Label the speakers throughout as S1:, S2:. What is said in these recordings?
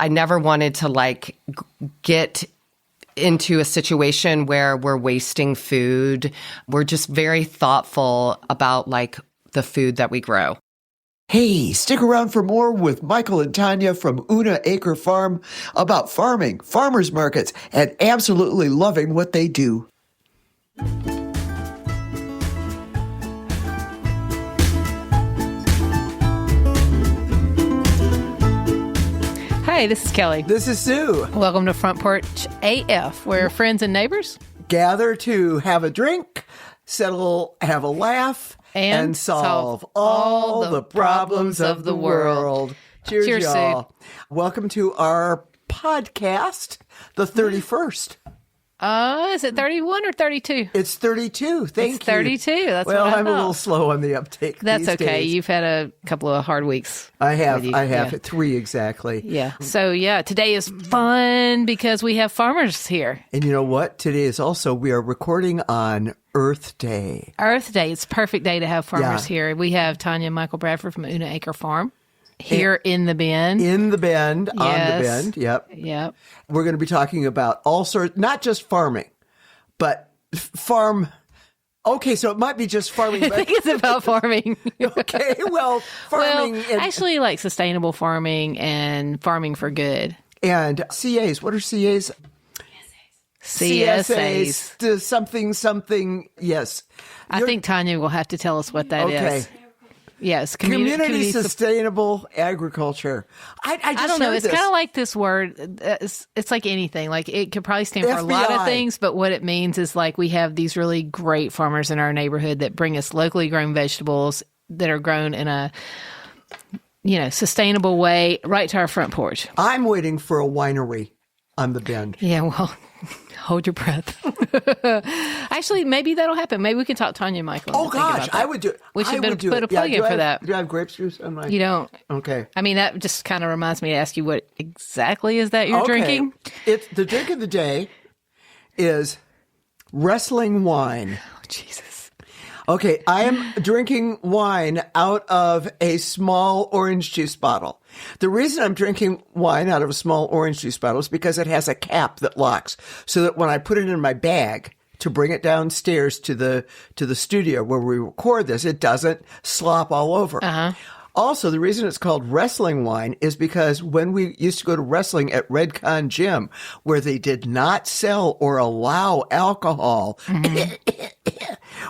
S1: I never wanted to like get into a situation where we're wasting food. We're just very thoughtful about like the food that we grow.
S2: Hey, stick around for more with Michael and Tonya from Acre Farm about farming, farmers markets, and absolutely loving what they do.
S3: Hey, this is Kelly.
S2: This is Sue.
S3: Welcome to Front Porch AF, where friends and neighbors
S2: gather to have a drink, settle, have a laugh, and solve all the problems of the world. Cheers, y'all.
S3: Sue.
S2: Welcome to our podcast, the 31st.
S3: Is it 31 or 32?
S2: It's 32. Thank
S3: It's 32.
S2: you.
S3: That's
S2: well,
S3: what I
S2: I'm
S3: thought.
S2: a little slow on the uptake.
S3: That's
S2: these
S3: okay.
S2: days.
S3: You've had a couple of hard weeks.
S2: I have.
S3: Yeah.
S2: 3 exactly.
S3: Yeah. So, today is fun because we have farmers here.
S2: And you know what? Today is also, we are recording on Earth Day.
S3: Earth Day. It's a perfect day to have farmers here. We have Tonya and Michael Bradford from Acre Farm here in the Bend.
S2: In the Bend, on the Bend. Yep.
S3: Yep.
S2: We're going to be talking about all sorts, not just farming, but farm. Okay, so it might be just farming.
S3: I think it's about farming.
S2: Okay, well, farming.
S3: Well, actually, like sustainable farming and farming for good.
S2: And CAs. What are CAs?
S3: CSAs.
S2: To something. Yes.
S3: I think Tonya will have to tell us what that is.
S2: Okay.
S3: Yes.
S2: Community sustainable agriculture. I
S3: don't know. It's kind of like this word. It's like anything. Like it could probably stand for a lot of things, but what it means is like we have these really great farmers in our neighborhood that bring us locally grown vegetables that are grown in a sustainable way right to our front porch.
S2: I'm waiting for a winery on the Bend.
S3: Yeah, well, hold your breath. Actually, maybe that'll happen. Maybe we can talk Tonya and Michael.
S2: Oh, gosh, I would do it.
S3: We should put a plug
S2: in
S3: for that.
S2: Do I have grape juice on my...
S3: You don't.
S2: Okay.
S3: I mean, that just kind of reminds me to ask you what exactly is that you're drinking?
S2: It's the drink of the day is wrestling wine.
S3: Oh, Jesus.
S2: Okay, I am drinking wine out of a small orange juice bottle. The reason I'm drinking wine out of a small orange juice bottle is because it has a cap that locks, so that when I put it in my bag to bring it downstairs to the studio where we record this, it doesn't slop all over.
S3: Uh-huh.
S2: Also, the reason it's called wrestling wine is because when we used to go to wrestling at Redcon Gym, where they did not sell or allow alcohol,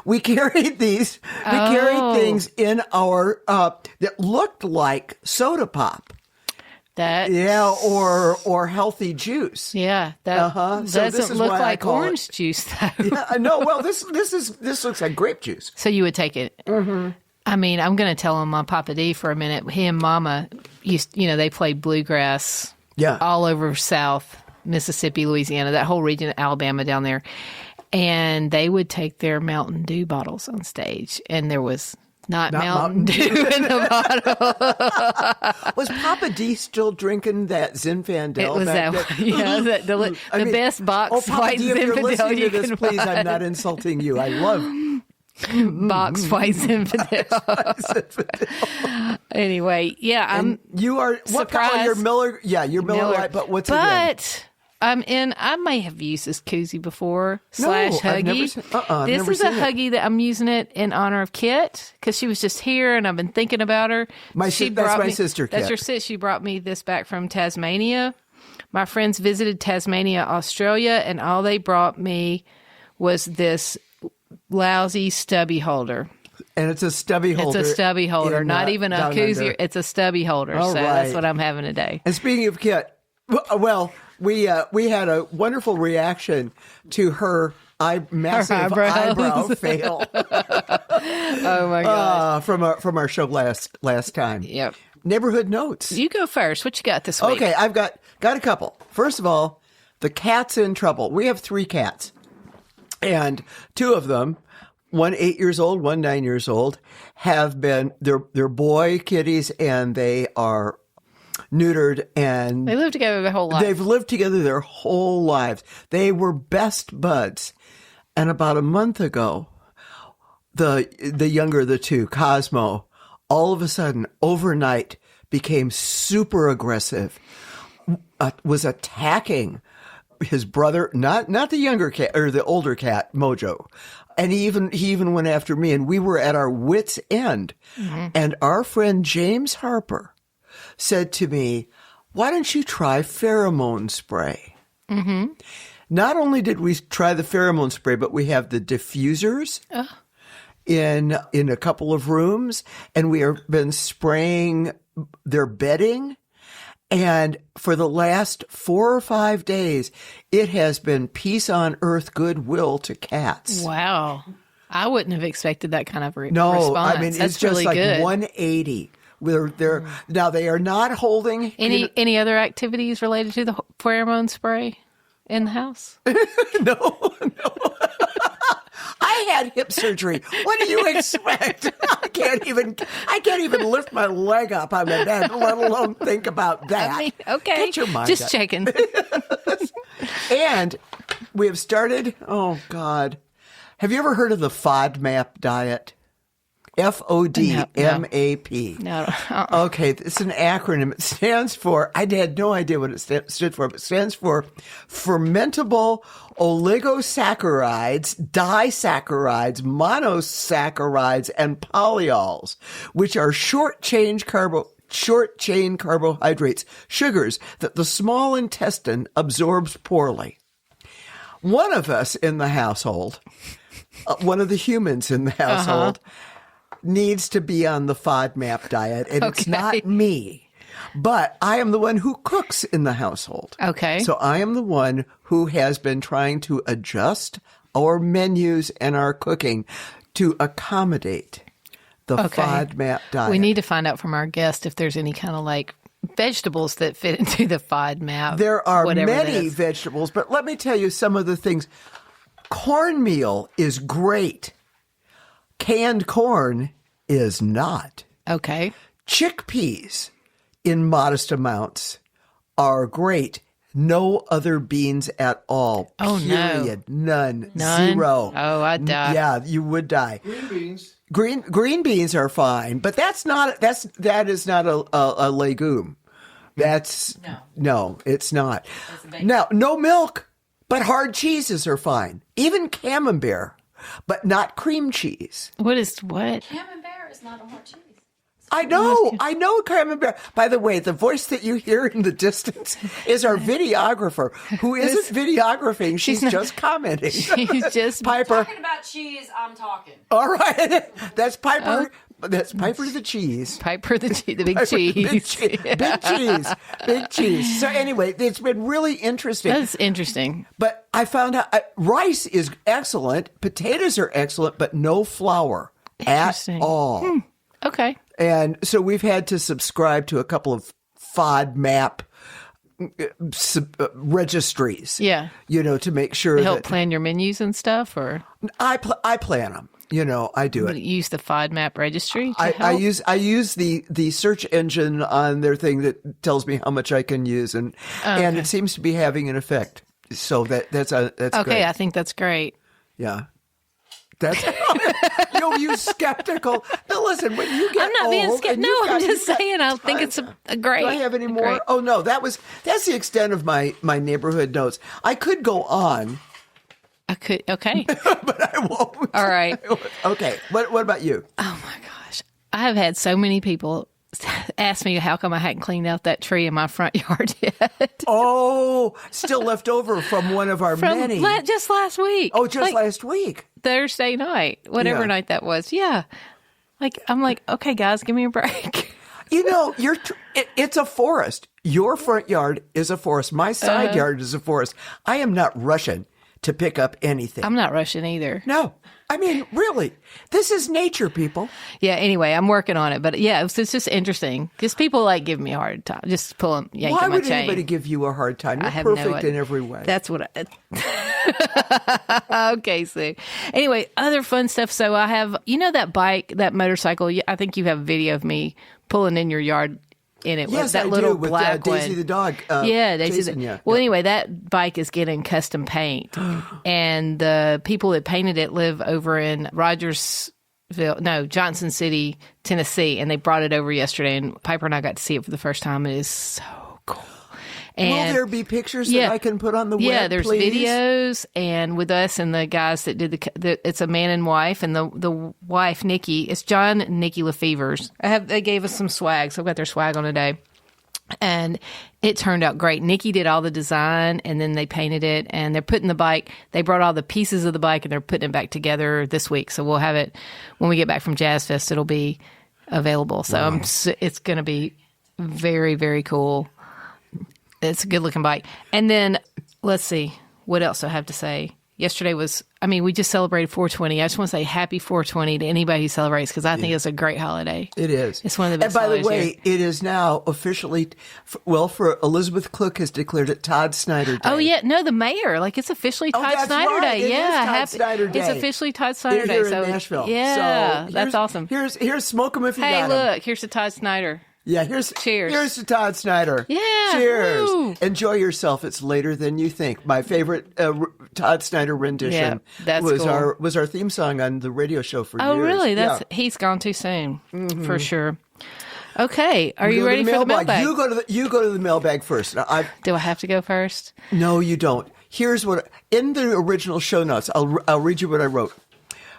S2: we carried these. We carried things in our that looked like soda pop. Or healthy juice.
S3: Yeah, that doesn't look like orange juice though.
S2: Yeah, no, well, this looks like grape juice.
S3: So you would take it. Mm-hmm. I mean, I'm going to tell him on Papa D for a minute. He and Mama they played bluegrass all over South Mississippi, Louisiana, that whole region of Alabama down there. And they would take their Mountain Dew bottles on stage. And there was not Mountain Dew in the bottle.
S2: Was Papa D still drinking that Zinfandel?
S3: It was that one. Yeah, the best box white
S2: D, if
S3: Zinfandel
S2: you're listening to
S3: you
S2: this,
S3: can
S2: please,
S3: buy.
S2: I'm not insulting you. I love
S3: box white Zinfandel. Anyway, I'm
S2: you are
S3: surprised.
S2: What kind? Your Miller? Yeah, your Miller Lite. But what's it in?
S3: I may have used this koozie before / Huggy.
S2: I've never
S3: This is a Huggy that I'm using it in honor of Kit because she was just here and I've been thinking about her.
S2: That's my sister, Kit.
S3: That's your sis. She brought me this back from Tasmania. My friends visited Tasmania, Australia, and all they brought me was this lousy stubby holder.
S2: And it's a stubby holder.
S3: It's a stubby holder, not even a koozie.
S2: Under.
S3: It's a stubby holder.
S2: All right.
S3: That's what I'm having today.
S2: And speaking of Kit, well, we had a wonderful reaction to her massive eyebrow fail.
S3: Oh my gosh!
S2: From our show last time.
S3: Yep.
S2: Neighborhood notes.
S3: You go first. What you got this week?
S2: Okay, I've got a couple. First of all, the cat's in trouble. We have 3 cats, and 2 of them, one 8 years old, one 9 years old, have been they're boy kitties, and they are neutered, and
S3: they live together their whole life.
S2: They've lived together their whole lives. They were best buds, and about a month ago, the younger of the 2, Cosmo, all of a sudden overnight became super aggressive. was attacking his brother, not the younger cat or the older cat, Mojo. And he even went after me, and we were at our wits' end. Mm-hmm. And our friend James Harper said to me, "Why don't you try pheromone spray?" Mm-hmm. Not only did we try the pheromone spray, but we have the diffusers in a couple of rooms, and we have been spraying their bedding. And for the last 4 or 5 days, it has been peace on earth, goodwill to cats.
S3: Wow. I wouldn't have expected that kind of response.
S2: No, I mean,
S3: That's
S2: it's just
S3: really
S2: like
S3: good.
S2: 180. Now, they are not holding...
S3: Any other activities related to the pheromone spray in the house?
S2: No. I had hip surgery. What do you expect? I can't even lift my leg up on the bed, let alone think about that.
S3: I mean, okay.
S2: Get your mind
S3: Just
S2: up.
S3: checking.
S2: And we have started, oh God. Have you ever heard of the FODMAP diet? FODMAP.
S3: No.
S2: Okay, it's an acronym. It stands for, I had no idea what it stood for, but it stands for fermentable oligosaccharides, disaccharides, monosaccharides, and polyols, which are short-chain carbohydrates, sugars that the small intestine absorbs poorly. One of us in the household, one of the humans in the household, needs to be on the FODMAP diet, and it's not me. But I am the one who cooks in the household.
S3: Okay.
S2: So I am the one who has been trying to adjust our menus and our cooking to accommodate the FODMAP diet.
S3: We need to find out from our guest if there's any kind of like vegetables that fit into the FODMAP.
S2: There are many vegetables, but let me tell you some of the things. Cornmeal is great. Canned corn is not.
S3: Okay.
S2: Chickpeas in modest amounts are great. No other beans at all.
S3: Oh,
S2: period.
S3: no.
S2: None.
S3: None?
S2: Zero.
S3: Oh, I'd die.
S2: Yeah, you would die.
S4: Green beans.
S2: Green beans are fine, but that is not a legume. No, it's not. Now, no milk, but hard cheeses are fine. Even camembert, but not cream cheese.
S3: What?
S5: Camembert is not a hard cheese.
S2: I know camembert. By the way, the voice that you hear in the distance is our videographer, who isn't videographing. She's just commenting.
S3: She's just
S2: Piper.
S5: Talking about cheese, I'm talking.
S2: All right, that's Piper. That's Piper the cheese.
S3: Piper the big cheese.
S2: Big cheese. So anyway, it's been really interesting.
S3: That's interesting.
S2: But I found out rice is excellent, potatoes are excellent, but no flour at all.
S3: Okay.
S2: And so we've had to subscribe to a couple of FODMAP registries.
S3: Yeah.
S2: To make sure
S3: to help plan your menus and stuff, or
S2: I plan them. I do it.
S3: Use the FODMAP registry.
S2: I use the search engine on their thing that tells me how much I can use, and it seems to be having an effect. So that's
S3: okay.
S2: great.
S3: I think that's great.
S2: Yeah. That's you skeptical. Now listen, when you get
S3: I'm not being skeptical. No, I'm just saying. I think it's a great.
S2: Do I have any more? Great. Oh no, that's the extent of my neighborhood notes. I could go on.
S3: I could. Okay.
S2: But I won't.
S3: All right.
S2: Okay. What about you?
S3: Oh my gosh, I have had so many people ask me how come I hadn't cleaned out that tree in my front yard yet.
S2: Oh, still left over from one of our many.
S3: Just last week.
S2: Oh, just last week.
S3: Thursday night, whatever night that was. Yeah. I'm like, okay, guys, give me a break.
S2: It's a forest. Your front yard is a forest. My side yard is a forest. I am not rushing to pick up anything.
S3: I'm not rushing either.
S2: No. I mean, really, this is nature, people.
S3: Yeah, anyway, I'm working on it. But yeah, it's just interesting. Just people give me a hard time. Just yanking my chain.
S2: Why would anybody give you a hard time? You're perfect in every way.
S3: That's what Okay, Sue. Anyway, other fun stuff. So I have, that motorcycle. I think you have a video of me pulling in your yard in it.
S2: Yes,
S3: that
S2: I
S3: little
S2: do, with
S3: black
S2: Daisy
S3: one.
S2: the dog.
S3: Daisy. Well, anyway, that bike is getting custom paint, and the people that painted it live over in Johnson City, Tennessee, and they brought it over yesterday. And Piper and I got to see it for the first time. It is so cool. And
S2: will there be pictures that I can put on the web?
S3: Yeah, there's
S2: please?
S3: videos, and with us and the guys that did it's a man and wife, and the wife Nikki. It's John and Nikki Lefevre's. They gave us some swag, so I've got their swag on today. And it turned out great. Nikki did all the design, and then they painted it, and they're putting the bike. They brought all the pieces of the bike, and they're putting it back together this week. So we'll have it when we get back from Jazz Fest. It'll be available. So it's going to be very, very cool. It's a good looking bike. And then let's see what else I have to say. Yesterday we just celebrated 420. I just want to say happy 420 to anybody who celebrates, because I think it's a great holiday.
S2: It is.
S3: It's one of the best
S2: holidays. And by the way,
S3: here.
S2: it is now officially, for Elizabeth Cook has declared it Todd Snyder Day.
S3: Oh, yeah. No, the mayor. It's officially Todd Snyder
S2: right.
S3: Day.
S2: It is Todd Snyder Day.
S3: It's officially Todd Snyder Day.
S2: Here in Nashville.
S3: Yeah,
S2: so
S3: that's awesome.
S2: Here's smoke 'em if you got 'em.
S3: Hey, look, here's the Todd Snyder.
S2: Yeah,
S3: cheers.
S2: Here's to Todd Snyder.
S3: Yeah.
S2: Cheers.
S3: Woo.
S2: Enjoy yourself. It's later than you think. My favorite Todd Snyder rendition was
S3: cool.
S2: our theme song on the radio show for years.
S3: Oh, really? He's gone too soon, for sure. Okay, are you ready for the mailbag?
S2: You go to the mailbag first. Now,
S3: Do I have to go first?
S2: No, you don't. Here's what in the original show notes. I'll read you what I wrote.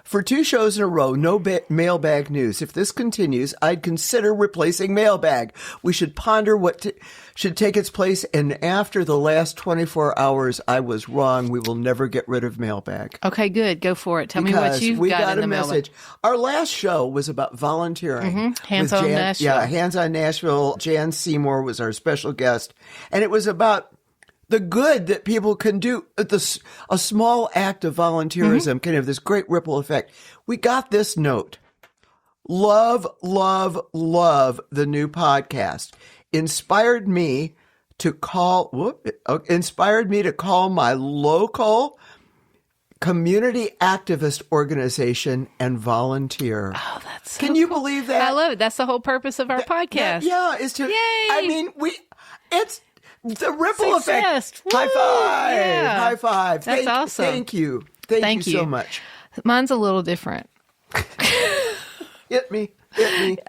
S2: For 2 shows in a row, no mailbag news. If this continues, I'd consider replacing mailbag. We should ponder what should take its place. And after the last 24 hours, I was wrong. We will never get rid of mailbag.
S3: Okay, good. Go for it. Tell me what you've got in the mailbag.
S2: Our last show was about volunteering.
S3: Mm-hmm. Hands on Nashville.
S2: Yeah, Hands on Nashville. Jan Seymour was our special guest. And it was about the good that people can do. A small act of volunteerism can have this great ripple effect. We got this note. Love, love, love the new podcast. Inspired me to call my local community activist organization and volunteer.
S3: Oh, that's so
S2: Can you believe that?
S3: I love it. That's the whole purpose of our podcast.
S2: Is to.
S3: Yay!
S2: I mean, it's the ripple
S3: Success.
S2: effect. High five!
S3: Yeah.
S2: High five!
S3: That's awesome.
S2: Thank you. Thank you so much.
S3: Mine's a little different.
S2: Hit me.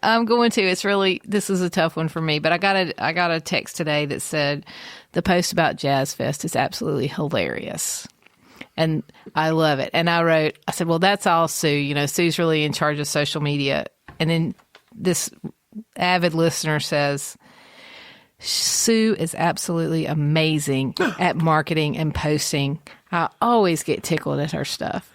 S3: I'm going to. This is a tough one for me, but I got a text today that said the post about Jazz Fest is absolutely hilarious. And I love it. And I said, well, that's all Sue. Sue's really in charge of social media. And then this avid listener says, Sue is absolutely amazing at marketing and posting. I always get tickled at her stuff.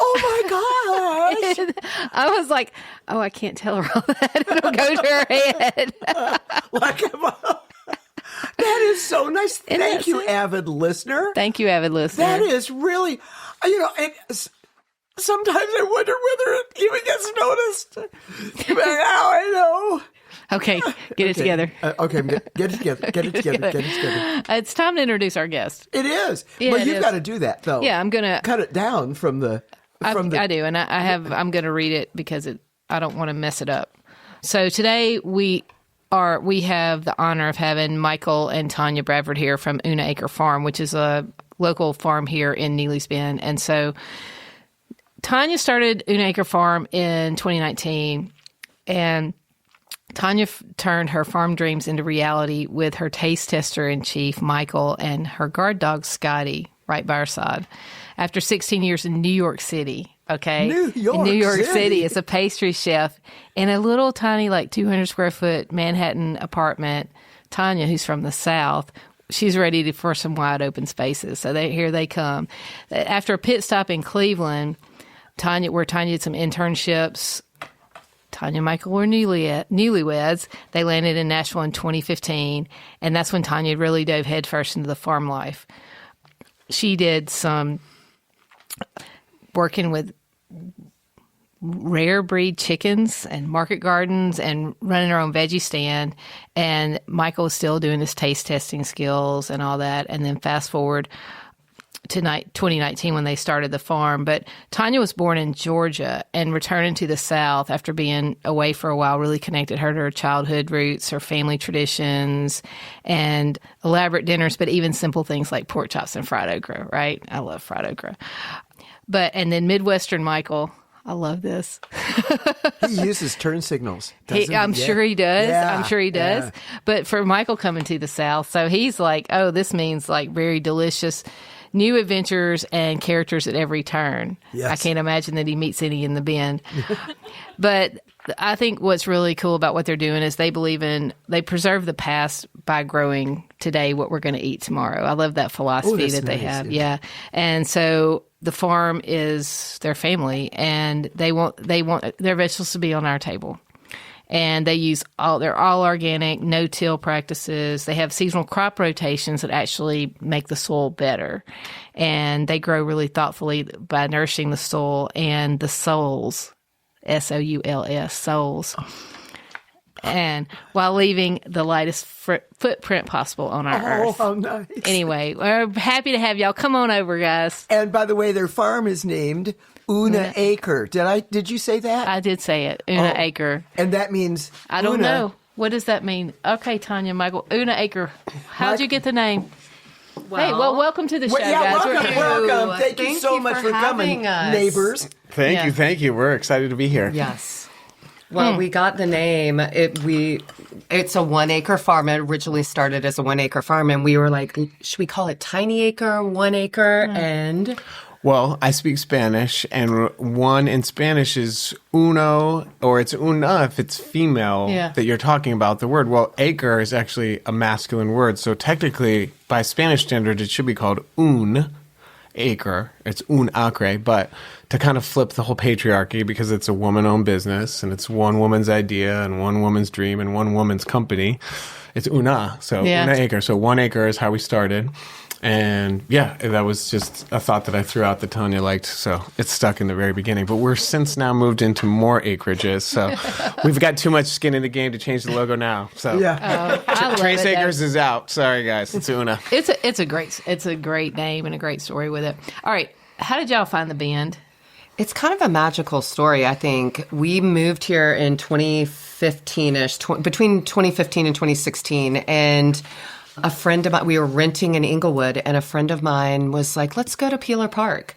S2: Oh my gosh!
S3: I was like, oh, I can't tell her all that. It'll go to her head.
S2: That is so nice. Thank you, avid listener.
S3: Thank you, avid listener.
S2: That is really, sometimes I wonder whether it even gets noticed. Now I know.
S3: Okay, get it together.
S2: Okay, get it together. Get it together.
S3: It's time to introduce our guest.
S2: It is.
S3: Yeah,
S2: well, you've got to do that, though.
S3: Yeah, I'm gonna
S2: cut it down from the.
S3: I do, and I'm going to read it because I don't want to mess it up. So today we have the honor of having Michael and Tonya Bradford here from Acre Farm, which is a local farm here in Neely's Bend. And so Tonya started Acre Farm in 2019, and Tonya turned her farm dreams into reality with her taste tester in chief, Michael, and her guard dog, Scotty, right by her side. After 16 years in New York City, okay?
S2: New
S3: York City. It's a pastry chef in a little tiny, 200 square foot Manhattan apartment. Tonya, who's from the South, she's ready for some wide open spaces. So here they come. After a pit stop in Cleveland, where Tonya did some internships, Tonya and Michael were newlyweds. They landed in Nashville in 2015, and that's when Tonya really dove headfirst into the farm life. She did some working with rare breed chickens and market gardens and running her own veggie stand. And Michael was still doing his taste testing skills and all that. And then fast forward to 2019 when they started the farm. But Tonya was born in Georgia, and returning to the South after being away for a while really connected her to her childhood roots, her family traditions, and elaborate dinners, but even simple things like pork chops and fried okra, right? I love fried okra. And then Midwestern Michael, I love this.
S2: He uses turn signals.
S3: I'm sure he does.
S2: Yeah.
S3: I'm sure he does.
S2: Yeah.
S3: But for Michael coming to the South, so he's like, oh, this means like very delicious new adventures and characters at every turn.
S2: Yes.
S3: I can't imagine that he meets any in the Bend. But I think what's really cool about what they're doing is they preserve the past by growing today what we're going to eat tomorrow. I love that philosophy that they have. Yeah. And so the farm is their family, and they want their vegetables to be on our table. And they're all organic, no-till practices. They have seasonal crop rotations that actually make the soil better. And they grow really thoughtfully by nourishing the soil and the souls, S-O-U-L-S, souls. And while leaving the lightest footprint possible on our earth.
S2: Oh, how nice.
S3: Anyway, we're happy to have y'all. Come on over, guys.
S2: And by the way, their farm is named Una Acre. Did you say that?
S3: I did say it, Una Acre.
S2: And that means
S3: I don't know. What does that mean? Okay, Tonya, Michael, Una Acre. How'd you get the name? Hey, well, welcome to the show, guys.
S2: Welcome. Thank you so much for coming, neighbors.
S4: Thank you. We're excited to be here.
S1: Yes. Well, we got the name. It's a 1 acre farm. It originally started as a 1 acre farm, and we were like, should we call it tiny acre, 1 acre, and...
S4: Well, I speak Spanish, and one in Spanish is uno, or it's una if it's female that you're talking about the word. Well, acre is actually a masculine word, so technically, by Spanish standard, it should be called un acre. It's un acre, but to kind of flip the whole patriarchy, because it's a woman-owned business, and it's one woman's idea, and one woman's dream, and one woman's company, it's una. So una acre. So 1 acre is how we started. And yeah, that was just a thought that I threw out that Tonya liked, so it's stuck in the very beginning. But we're since now moved into more acreages, so we've got too much skin in the game to change the logo now. So Trace Acres is out. Sorry, guys, it's Una.
S3: It's a great name and a great story with it. All right, how did y'all find the Bend?
S1: It's kind of a magical story, I think. We moved here in 2015-ish, between 2015 and 2016, and a friend of mine, we were renting in Inglewood, and a friend of mine was like, let's go to Peeler Park.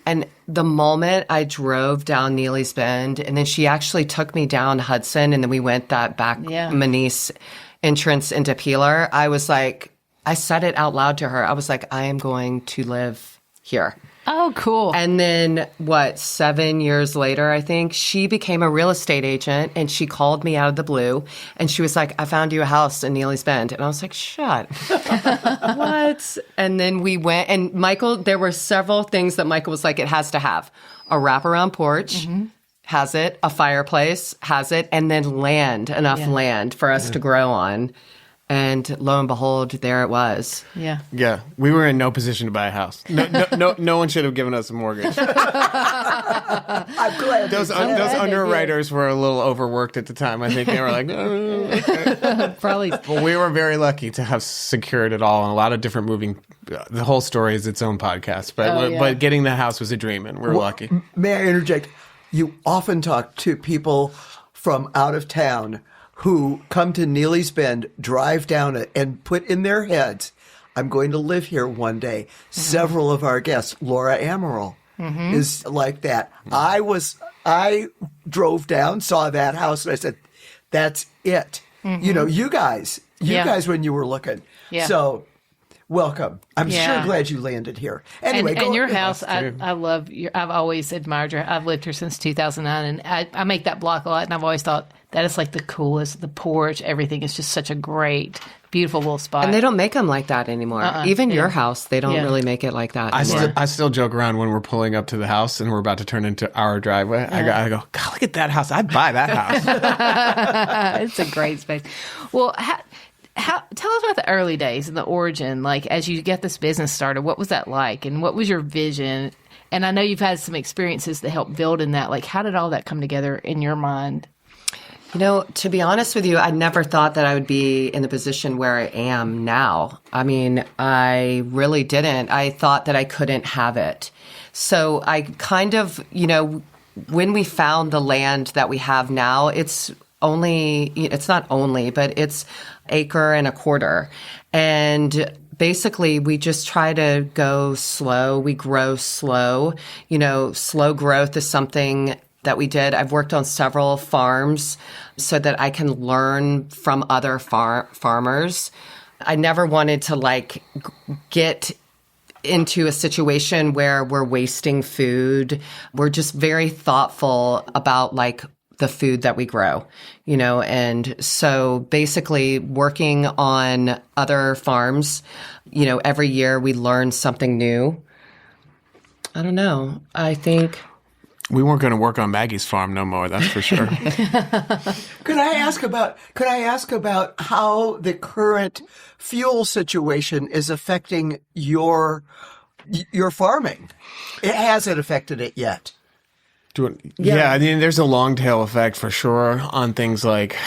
S1: And the moment I drove down Neely's Bend, and then she actually took me down Hudson, and then we went that back Manise entrance into Peeler, I was like, I said it out loud to her. I was like, I am going to live here.
S3: Oh, cool.
S1: And then, 7 years later, I think, she became a real estate agent, and she called me out of the blue, and she was like, I found you a house in Neely's Bend. And I was like, shut. What? And then we went, and Michael, there were several things that Michael was like, it has to have. A wraparound porch, has it. A fireplace, has it. And then land, enough land for us to grow on. And lo and behold, there it was.
S3: Yeah.
S4: Yeah. We were in no position to buy a house. No one should have given us a mortgage.
S2: I'm glad.
S4: Those underwriters were a little overworked at the time. I think they were like, okay.
S3: Probably.
S4: Well, we were very lucky to have secured it all, and a lot of different moving. The whole story is its own podcast, but getting the house was a dream, and we're lucky.
S2: May I interject? You often talk to people from out of town who come to Neely's Bend, drive down it, and put in their heads, I'm going to live here one day. Mm-hmm. Several of our guests, Laura Amaral, is like that. I drove down, saw that house, and I said, that's it. Mm-hmm. You guys when you were looking. Yeah. So, welcome. I'm sure glad you landed here. Anyway,
S3: and your house, I love. I've always admired your. I've lived here since 2009, and I make that block a lot, and I've always thought that is like the coolest. The porch, everything is just such a great, beautiful little spot.
S1: And they don't make them like that anymore. Even your house, they don't really make it like that anymore.
S4: I still joke around when we're pulling up to the house and we're about to turn into our driveway. I go, God, look at that house. I'd buy that house.
S3: It's a great space. Well, tell us about the early days and the origin. Like, as you get this business started, what was that like? And what was your vision? And I know you've had some experiences that helped build in that. Like, how did all that come together in your mind?
S1: To be honest with you, I never thought that I would be in the position where I am now. I mean, I really didn't. I thought that I couldn't have it. So I kind of, when we found the land that we have now, it's not only, but it's acre and a quarter. And basically, we just try to go slow. We grow slow. Slow growth is something that we did. I've worked on several farms so that I can learn from other farmers. I never wanted to like get into a situation where we're wasting food. We're just very thoughtful about like the food that we grow, you know, and so basically working on other farms, you know, every year we learn something new. I don't know. I think
S4: we weren't going to work on Maggie's farm no more, that's for sure.
S2: Could I ask about how the current fuel situation is affecting your farming? It hasn't affected it yet.
S4: Yeah, I mean, there's a long tail effect for sure on things like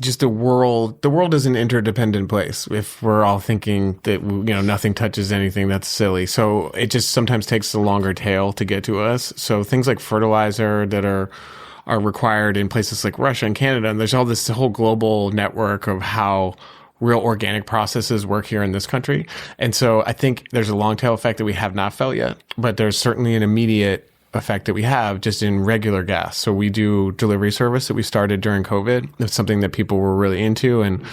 S4: just the world. The world is an interdependent place. If we're all thinking that, you know, nothing touches anything, that's silly. So it just sometimes takes a longer tail to get to us. So things like fertilizer that are required in places like Russia and Canada, and there's this whole global network of how real organic processes work here in this country. And so I think there's a long tail effect that we have not felt yet, but there's certainly an immediate effect that we have just in regular gas. So we do delivery service that we started during COVID. It's something that people were really into, and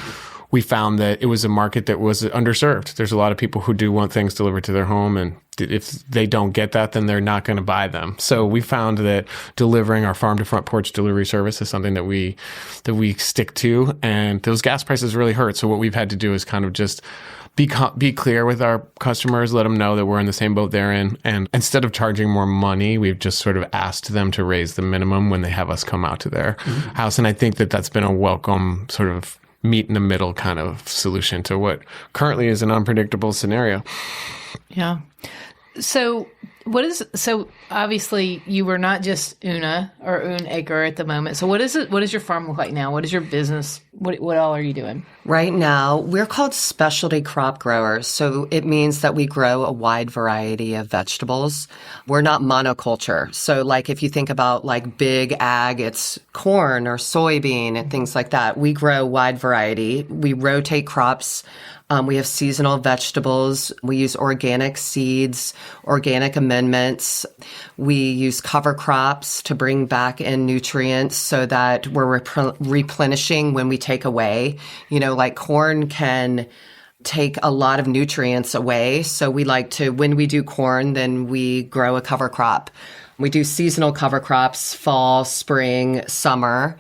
S4: we found that it was a market that was underserved. There's a lot of people who do want things delivered to their home, and if they don't get that, then they're not going to buy them. So we found that delivering our farm to front porch delivery service is something that we stick to, and those gas prices really hurt. So what we've had to do is kind of just be clear with our customers, let them know that we're in the same boat they're in. And instead of charging more money, we've just sort of asked them to raise the minimum when they have us come out to their house. And I think that that's been a welcome sort of meet in the middle kind of solution to what currently is an unpredictable scenario.
S3: Yeah. So obviously you were not just Una or Un Acre at the moment. So what is it? What does your farm look like now? What is your business? What all are you doing?
S1: Right now, we're called specialty crop growers. So it means that we grow a wide variety of vegetables. We're not monoculture. So like if you think about like big ag, it's corn or soybean and things like that. We grow wide variety. We rotate crops. We have seasonal vegetables. We use organic seeds, organic amendments. We use cover crops to bring back in nutrients so that we're replenishing when we take away. You know, like corn can take a lot of nutrients away. So we like to, when we do corn, then we grow a cover crop. We do seasonal cover crops, fall, spring, summer.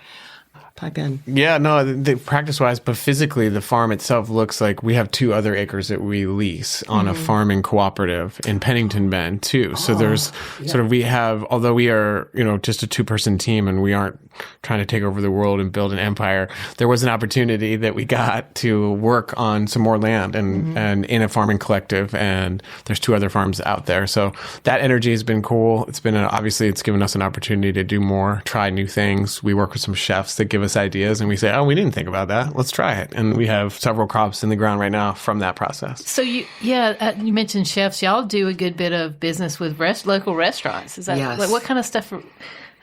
S1: Pipe in.
S4: Yeah, no, practice-wise, but physically, the farm itself looks like we have 2 other acres that we lease on a farming cooperative in Pennington Bend, too. So there's sort of, we have, although we are, you know, just a 2-person team and we aren't trying to take over the world and build an empire, there was an opportunity that we got to work on some more land and in a farming collective, and there's 2 other farms out there. So that energy has been cool. It's been, obviously, it's given us an opportunity to do more, try new things. We work with some chefs that give us ideas and we say, oh, we didn't think about that. Let's try it. And we have several crops in the ground right now from that process.
S3: So you mentioned chefs. Y'all do a good bit of business with local restaurants. Is that like what kind of stuff?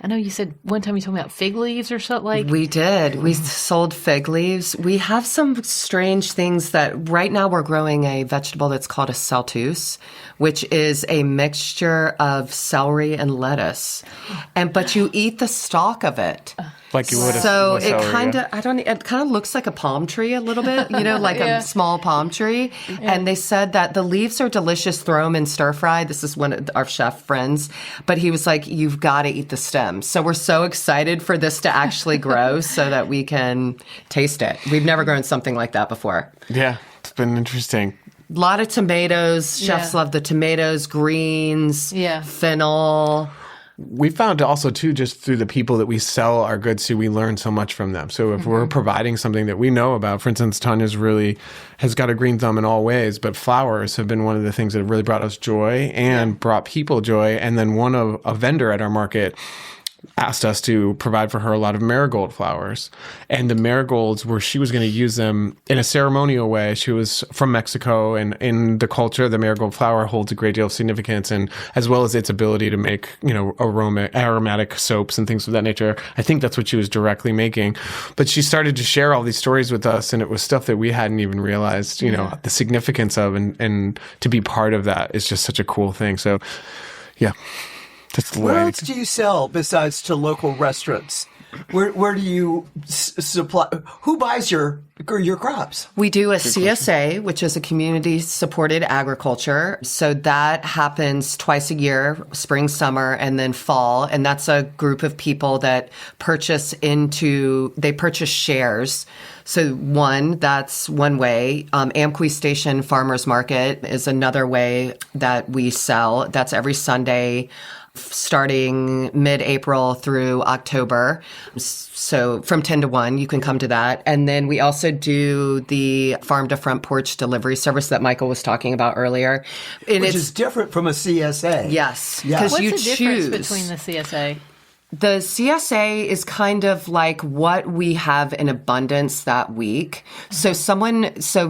S3: I know you said one time you told me about fig leaves or something like.
S1: We did. We sold fig leaves. We have some strange things that right now we're growing a vegetable that's called a celtuce, which is a mixture of celery and lettuce. But you eat the stalk of it.
S4: Like you would have.
S1: So it kind of looks like a palm tree a little bit, you know, like a small palm tree. Yeah. And they said that the leaves are delicious, throw them in stir fry. This is one of our chef friends, but he was like, you've got to eat the stem. So we're so excited for this to actually grow so that we can taste it. We've never grown something like that before.
S4: Yeah, it's been interesting.
S1: A lot of tomatoes. Chefs love the tomatoes, greens, fennel.
S4: We found also, too, just through the people that we sell our goods to, we learn so much from them. So if we're providing something that we know about, for instance, Tonya's really has got a green thumb in all ways, but flowers have been one of the things that have really brought us joy and brought people joy. And then a vendor at our market asked us to provide for her a lot of marigold flowers. And the marigolds she was going to use them in a ceremonial way. She was from Mexico, and in the culture, the marigold flower holds a great deal of significance, and as well as its ability to make, you know, aromatic soaps and things of that nature. I think that's what she was directly making. But she started to share all these stories with us, and it was stuff that we hadn't even realized, you know, the significance of, and to be part of that is just such a cool thing. So, yeah. That's the
S2: Where
S4: way.
S2: else do you sell besides to local restaurants? Where do you supply? Who buys your crops?
S1: We do a CSA, which is a community supported agriculture. So that happens twice a year, spring, summer, and then fall. And that's a group of people that purchase shares. So that's one way. Amqui Station Farmers Market is another way that we sell. That's every Sunday, starting mid-April through October. So from 10 to 1, you can come to that. And then we also do the farm to front porch delivery service that Michael was talking about earlier.
S2: Which is different from a CSA.
S1: Yes.
S2: Yes.
S3: What's
S1: you
S3: the
S1: choose.
S3: difference between the CSA?
S1: The CSA is kind of like what we have in abundance that week. So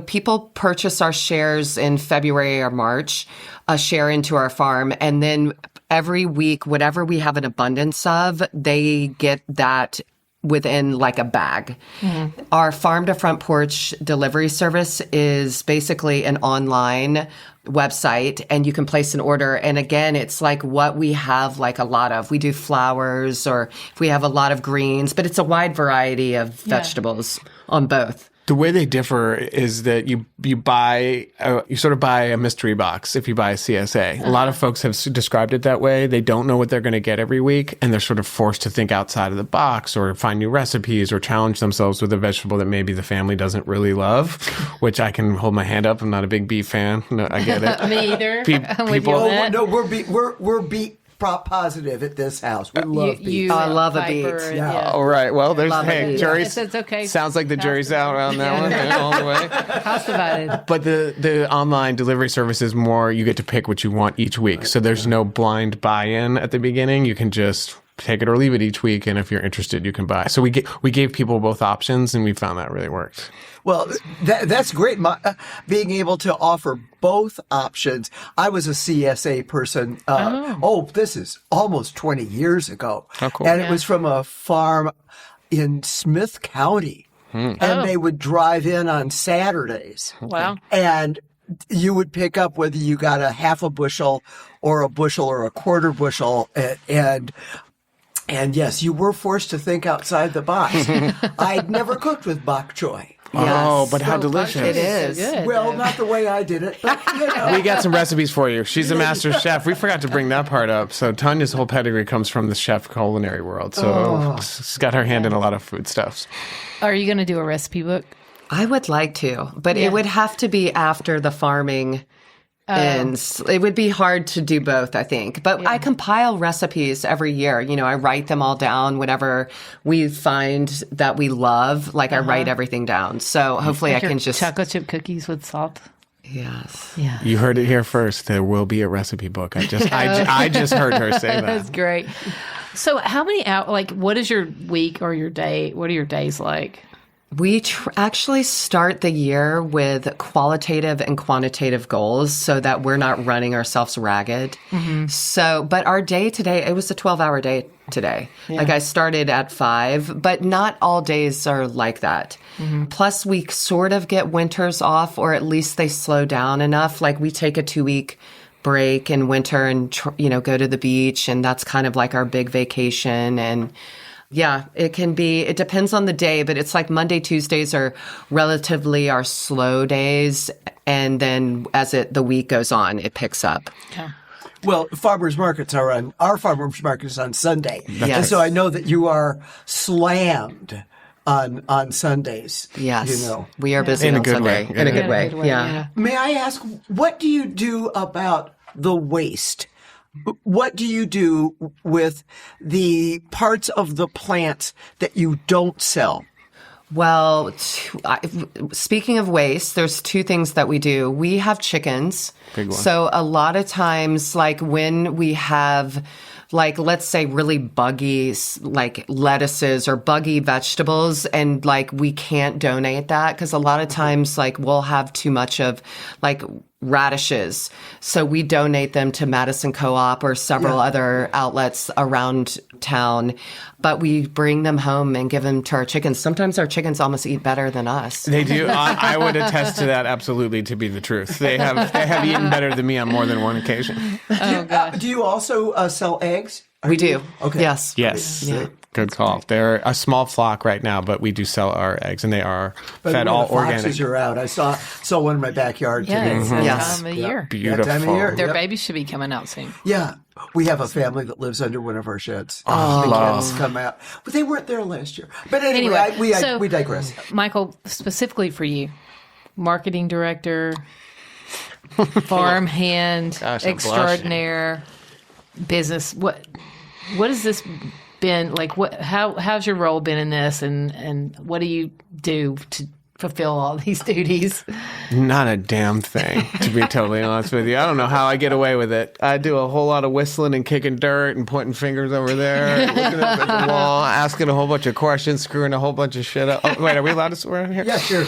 S1: people purchase our shares in February or March, a share into our farm, and then every week, whatever we have an abundance of, they get that within like a bag. Mm-hmm. Our farm to front porch delivery service is basically an online website, and you can place an order. And again, it's like what we have like a lot of. We do flowers, or if we have a lot of greens, but it's a wide variety of vegetables on both.
S4: The way they differ is that you sort of buy a mystery box if you buy a CSA. A lot of folks have described it that way. They don't know what they're going to get every week, and they're sort of forced to think outside of the box or find new recipes or challenge themselves with a vegetable that maybe the family doesn't really love, which I can hold my hand up. I'm not a big beef fan. No, I get it.
S3: Me either.
S2: We're beet prop positive at this house. We love beets.
S1: I love a beet.
S2: Yeah.
S4: All right. Well, jury's.
S3: It's okay.
S4: Sounds like the jury's out on that one all the way.
S3: House divided.
S4: But the online delivery service is more, you get to pick what you want each week. So there's no blind buy-in at the beginning. You can just take it or leave it each week, and if you're interested, you can buy. So we gave people both options, and we found that really worked.
S2: Well, that's great, being able to offer both options. I was a CSA person. This is almost 20 years ago.
S4: Oh, cool.
S2: And it was from a farm in Smith County. And they would drive in on Saturdays.
S3: Wow.
S2: And you would pick up whether you got a half a bushel or a bushel or a quarter bushel. And yes, you were forced to think outside the box. I'd never cooked with bok choy.
S1: Yes.
S4: Oh, but how delicious.
S1: It is.
S3: So good,
S2: Well,
S3: though.
S2: not the way I did it, but
S4: We got some recipes for you. She's a master chef. We forgot to bring that part up. So Tonya's whole pedigree comes from the chef culinary world. So she's got her hand in a lot of foodstuffs.
S3: Are you going to do a recipe book?
S1: I would like to, but it would have to be after the farming ends. It would be hard to do both, I think. But I compile recipes every year. I write them all down, whatever we find that we love. Like I write everything down. So hopefully I can just...
S3: Chocolate chip cookies with salt.
S1: Yes.
S3: Yeah.
S4: You heard it here first. There will be a recipe book. I just heard her say that.
S3: That's great. So how many hours, what is your week or your day? What are your days like?
S1: We actually start the year with qualitative and quantitative goals so that we're not running ourselves ragged. Mm-hmm. So, but our day today, it was a 12-hour day today. Yeah. Like I started at 5, but not all days are like that. Mm-hmm. Plus we sort of get winters off, or at least they slow down enough. Like we take a 2-week break in winter and, go to the beach, and that's kind of like our big vacation. And yeah, it depends on the day, but it's like Monday, Tuesdays are relatively our slow days. And then as the week goes on, it picks up.
S3: Okay.
S2: Well, our farmers market is on Sunday.
S1: Yes.
S2: And so I know that you are slammed on Sundays.
S1: Yes. We are busy
S4: in
S1: on
S4: a good
S1: Sunday.
S4: way.
S1: In a good way. Yeah.
S2: May I ask, what do you do about the waste? What do you do with the parts of the plants that you don't sell?
S1: Well, speaking of waste, there's 2 things that we do. We have chickens.
S4: Big one.
S1: So a lot of times, when we have, let's say really buggy, lettuces or buggy vegetables, and we can't donate that because a lot of times, we'll have too much of, radishes. So we donate them to Madison Co-op or several other outlets around town. But we bring them home and give them to our chickens. Sometimes our chickens almost eat better than us.
S4: They do. I would attest to that absolutely to be the truth. They have eaten better than me on more than one occasion.
S2: Do you also sell eggs?
S1: We do.
S2: Okay.
S1: Yes.
S4: Yes.
S1: Yeah.
S4: Good call. They're a small flock right now, but we do sell our eggs, and they are fed all organic.
S2: Foxes are out. I saw one in my backyard today.
S3: It's that time of the year.
S4: Beautiful.
S2: That time of year.
S3: Their babies should be coming out soon.
S2: Yeah. We have a family that lives under one of our sheds.
S4: Oh.
S2: The kids come out. But they weren't there last year. But anyway, we digress.
S3: Michael, specifically for you, marketing director, farm hand, extraordinaire, business. What has this been like? How's your role been in this, and what do you do to fulfill all these duties?
S4: Not a damn thing, to be totally honest with you. I don't know how I get away with it. I do a whole lot of whistling and kicking dirt and pointing fingers over there, and looking up at the wall, asking a whole bunch of questions, screwing a whole bunch of shit up. Oh, wait, are we allowed to swear in here?
S2: Yeah, sure.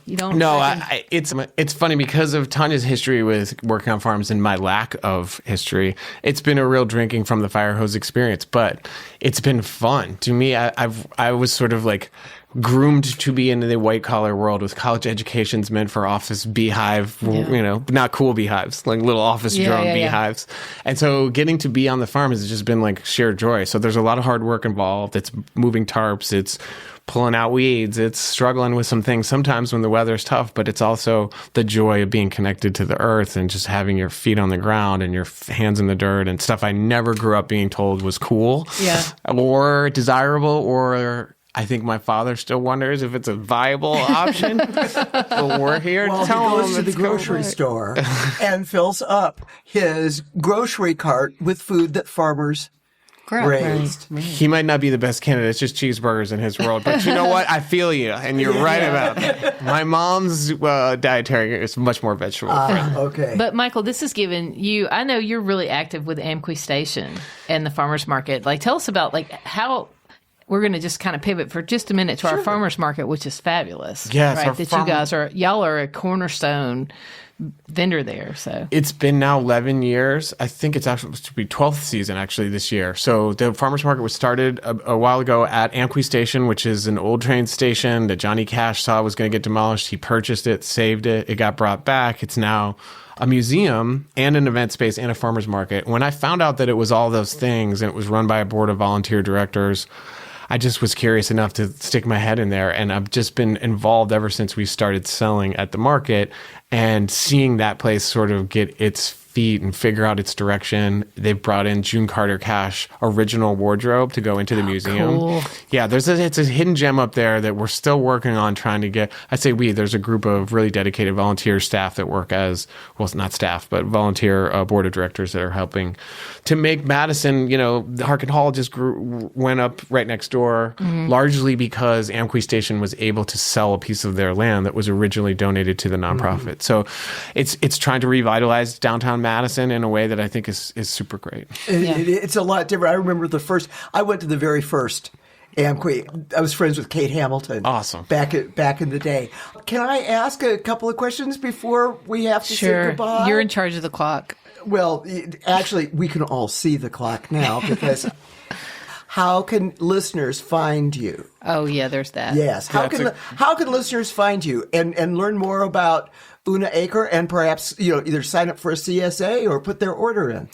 S3: You don't.
S4: No, it's funny because of Tonya's history with working on farms and my lack of history. It's been a real drinking from the fire hose experience, but it's been fun to me. I was sort of like groomed to be into the white collar world with college educations meant for office beehive, not cool beehives, like little office drone beehives. And so getting to be on the farm has just been like sheer joy. So there's a lot of hard work involved. It's moving tarps. It's pulling out weeds. It's struggling with some things sometimes when the weather's tough, but it's also the joy of being connected to the earth and just having your feet on the ground and your hands in the dirt and stuff I never grew up being told was cool or desirable, or I think my father still wonders if it's a viable option. But we're here to tell him.
S2: He goes to the grocery store and fills up his grocery cart with food that farmers raised.
S4: He might not be the best candidate. It's just cheeseburgers in his world. But you know what? I feel you, and you're right about that. My mom's dietary is much more vegetable friendly.
S2: Okay.
S3: But Michael, this has given you, I know you're really active with Amqui Station and the farmers market. Like, tell us about how... We're going to just kind of pivot for just a minute to our farmers market, which is fabulous.
S4: Yes,
S3: right? Y'all are a cornerstone vendor there. So
S4: it's been now 11 years. I think it's actually supposed to be 12th season actually this year. So the farmers market was started a while ago at Amqui Station, which is an old train station that Johnny Cash saw was going to get demolished. He purchased it, saved it. It got brought back. It's now a museum and an event space and a farmers market. When I found out that it was all those things and it was run by a board of volunteer directors, I just was curious enough to stick my head in there, and I've just been involved ever since we started selling at the market and seeing that place sort of get its feet and figure out its direction. They've brought in June Carter Cash original wardrobe to go into the museum.
S3: Cool.
S4: Yeah, it's a hidden gem up there that we're still working on trying to get. I say there's a group of really dedicated volunteer staff that work as, well, not staff, but volunteer board of directors that are helping to make Madison, the Harkin Hall just went up right next door, largely because Amqui Station was able to sell a piece of their land that was originally donated to the nonprofit. So it's trying to revitalize downtown Madison in a way that I think is super great.
S2: It's a lot different. I remember I went to the very first Amqui. I was friends with Kate Hamilton.
S4: Awesome.
S2: Back in the day. Can I ask a couple of questions before we have to say goodbye?
S3: You're in charge of the clock.
S2: Well, actually, we can all see the clock now because how can listeners find you?
S3: Oh, yeah, there's that.
S2: Yes. How can listeners find you and learn more about Una Acre and perhaps, either sign up for a CSA or put their order in?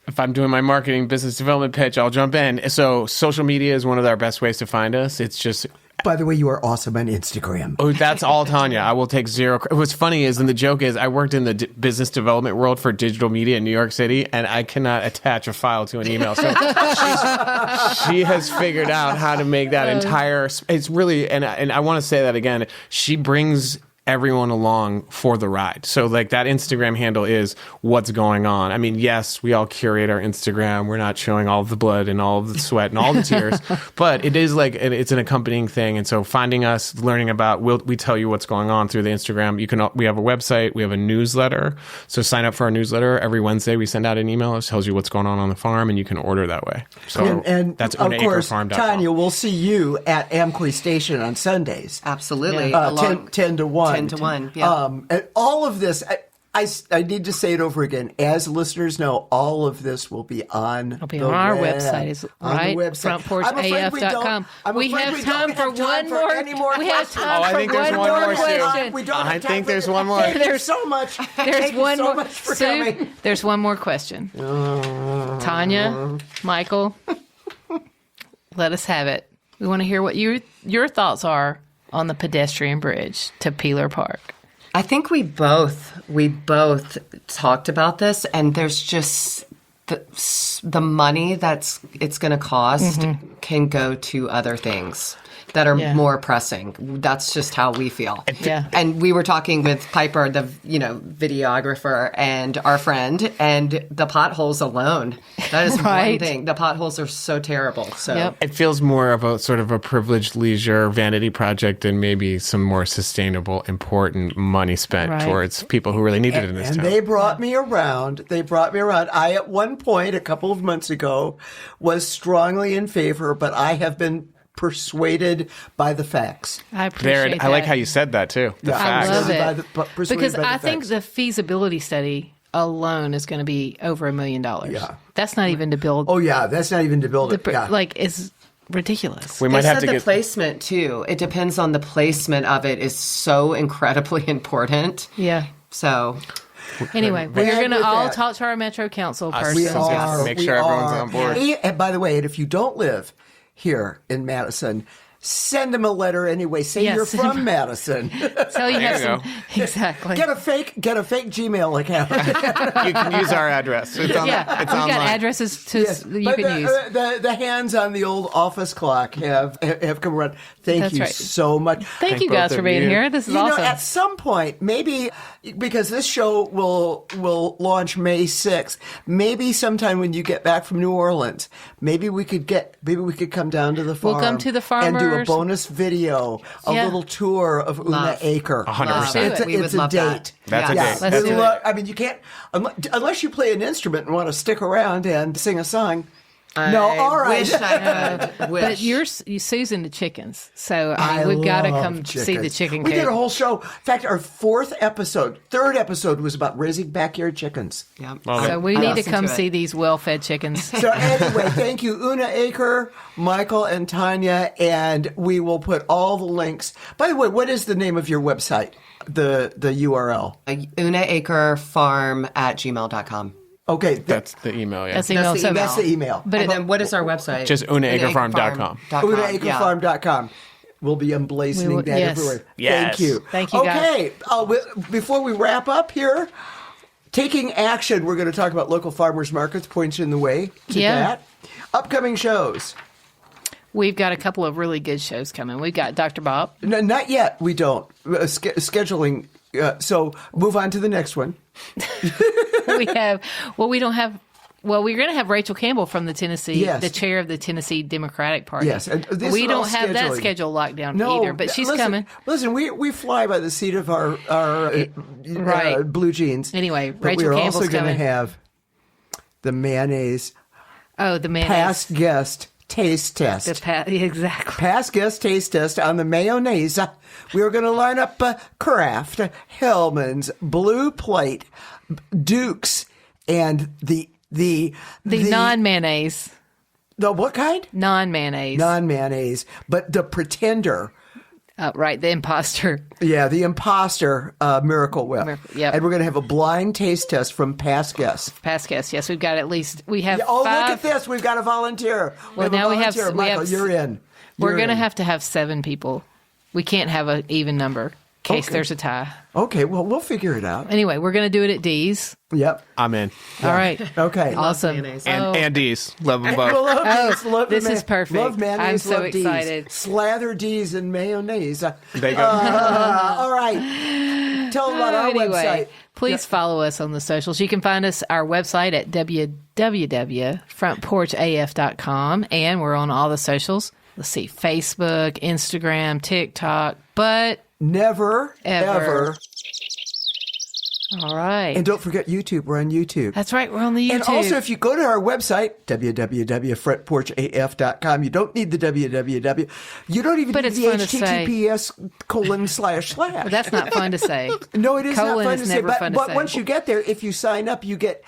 S4: If I'm doing my marketing business development pitch, I'll jump in. So social media is one of our best ways to find us. It's just...
S2: By the way, you are awesome on Instagram.
S4: Oh, that's all Tonya. I will take zero. What's funny is, and the joke is, I worked in the business development world for digital media in New York City, and I cannot attach a file to an email. So she has figured out how to make that entire. It's really, and I want to say that again. She brings everyone along for the ride. So like that Instagram handle is what's going on. I mean, yes, we all curate our Instagram. We're not showing all of the blood and all of the sweat and all the tears, but it is like, it's an accompanying thing. And so finding us, learning about, we tell you what's going on through the Instagram. We have a website, we have a newsletter. So sign up for our newsletter. Every Wednesday we send out an email that tells you what's going on the farm, and you can order that way. So
S2: and
S4: that's
S2: of course,
S4: unaacrefarm.com.
S2: Tonya, we'll see you at Amqui Station on Sundays.
S1: Absolutely.
S2: 10 to 1.
S1: 10 to 1, yeah.
S2: And all of this, I need to say it over again. As listeners know, all of this will be on
S3: It'll be on our website, right? FrontPorchAF.com. We have time for one more. We have time for one more question.
S2: We don't.
S4: I think there's one more.
S2: Thank you so much.
S3: There's one more.
S2: Sue,
S3: there's one more question. Tonya, Michael, let us have it. We want to hear what your thoughts are on the pedestrian bridge to Peeler Park.
S1: I think we both talked about this, and there's just the money it's going to cost can go to other things that are more pressing. That's just how we feel.
S3: Yeah.
S1: And we were talking with Piper, the videographer, and our friend, and the potholes alone. That is one thing. The potholes are so terrible. So
S4: it feels more of a sort of a privileged leisure vanity project and maybe some more sustainable, important money spent towards people who really needed it in this town.
S2: And they brought me around. I, at one point, a couple of months ago, was strongly in favor, but I have been persuaded by the facts.
S3: I appreciate that.
S4: I like how you said that too. The facts.
S3: I love it. Because I think the feasibility study alone is going to be over $1 million. Yeah. That's not even to build.
S2: Oh, yeah. That's not even to build it. Yeah.
S3: Like, it's ridiculous.
S4: We might have to
S1: get the placement too. It depends on the placement of it is so incredibly important.
S3: Yeah.
S1: So
S3: anyway, we're going to all talk to our Metro Council person.
S2: We are.
S4: Make sure everyone's on board.
S2: And by the way, if you don't live here in Madison, send them a letter anyway. Say you're from Madison.
S3: So you have some, exactly.
S2: Get a fake Gmail account.
S4: You can use our address. It's on. It's
S3: we've
S4: online.
S3: got addresses that you can use.
S2: The hands on the old office clock have come around. Thank you so much.
S3: Thank you guys for being here. This is awesome.
S2: At some point, maybe because this show will launch May 6th, maybe sometime when you get back from New Orleans, maybe we could come down to the farm.
S3: We'll come to the farmers
S2: and do a bonus video, a little tour of Una Acre.
S4: 100%.
S1: We would love
S2: date.
S4: That's a date.
S3: Let's do it.
S2: I mean, you can't unless you play an instrument and want to stick around and sing a song. No, all right.
S1: Wish I could.
S3: But you're Susan the chickens, so we've got to come see the chicken coop.
S2: We did a whole show. In fact, our third episode was about raising backyard chickens.
S1: Yeah.
S3: So we need to come see these well-fed chickens.
S2: So anyway, thank you, Una Acre, Michael, and Tonya, and we will put all the links. By the way, what is the name of your website? The URL?
S1: UnaAcreFarm@gmail.com.
S2: Okay.
S4: That's the email, yeah.
S3: That's the email.
S2: That's the email.
S1: But then what is our website?
S4: Just UnaAcreFarm.com.
S2: UnaAcreFarm.com. We'll be emblazoning that everywhere.
S4: Yes.
S2: Thank you.
S3: Thank you, guys.
S2: Okay. Before we wrap up here, taking action, we're going to talk about local farmers markets, points in the way to that. Upcoming shows.
S3: We've got a couple of really good shows coming. We've got Dr. Bob.
S2: No, not yet. We don't. Scheduling. So move on to the next one.
S3: We're going to have Rachel Campbell from the Tennessee, the chair of the Tennessee Democratic Party.
S2: Yes.
S3: We don't have that schedule locked down either, but she's coming.
S2: Listen, we fly by the seat of our blue jeans.
S3: Anyway,
S2: but
S3: Rachel Campbell's
S2: also going to
S3: coming.
S2: have the mayonnaise.
S3: Oh, the mayonnaise.
S2: Past guest taste test.
S3: Exactly.
S2: Past guest taste test on the mayonnaise. We're going to line up Kraft, Hellman's, Blue Plate, Duke's, and the
S3: non-mayonnaise.
S2: The what kind?
S3: Non-mayonnaise.
S2: Non-mayonnaise, but the pretender.
S3: Right, the imposter.
S2: Yeah, the imposter Miracle Whip.
S3: Yep.
S2: And we're going to have a blind taste test from past guests.
S3: Past guests, yes. We've got at least, we have
S2: look
S3: five.
S2: at this. We've got a volunteer.
S3: Well, now we have
S2: Michael, you're in.
S3: We're going to have 7 people. We can't have an even number in case there's a tie.
S2: Okay, well, we'll figure it out.
S3: Anyway, we're going to do it at D's.
S2: Yep.
S4: I'm in.
S3: All right.
S2: Okay.
S3: Awesome.
S4: And D's. Love them both.
S3: This is perfect.
S2: Love mayonnaise,
S3: I'm so
S2: love
S3: excited.
S2: D's. Slather D's in mayonnaise.
S4: There you go.
S2: All right. Tell them about our website.
S3: Please follow us on the socials. You can find us our website at www.frontporchaf.com, and we're on all the socials. Let's see, Facebook, Instagram, TikTok, but
S2: never, ever
S3: All right.
S2: And don't forget YouTube. We're on YouTube.
S3: That's right. We're on the YouTube.
S2: And also, if you go to our website, www.frontporchaf.com, you don't need the www. You don't even need the HTTPS://
S3: But that's not fun to say.
S2: No, it is not fun to say. But
S3: say.
S2: once you get there, if you sign up, you get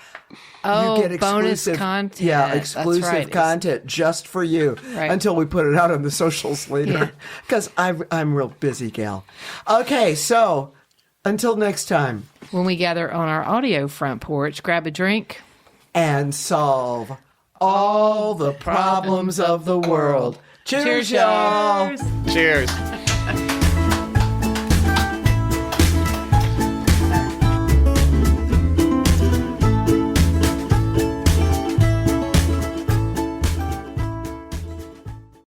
S3: exclusive bonus content.
S2: Yeah, exclusive content just for you until we put it out on the socials later. Because I'm real busy, gal. Okay, so until next time.
S3: When we gather on our audio front porch, grab a drink
S2: and solve all the problems of the world. Cheers, y'all.
S4: Cheers.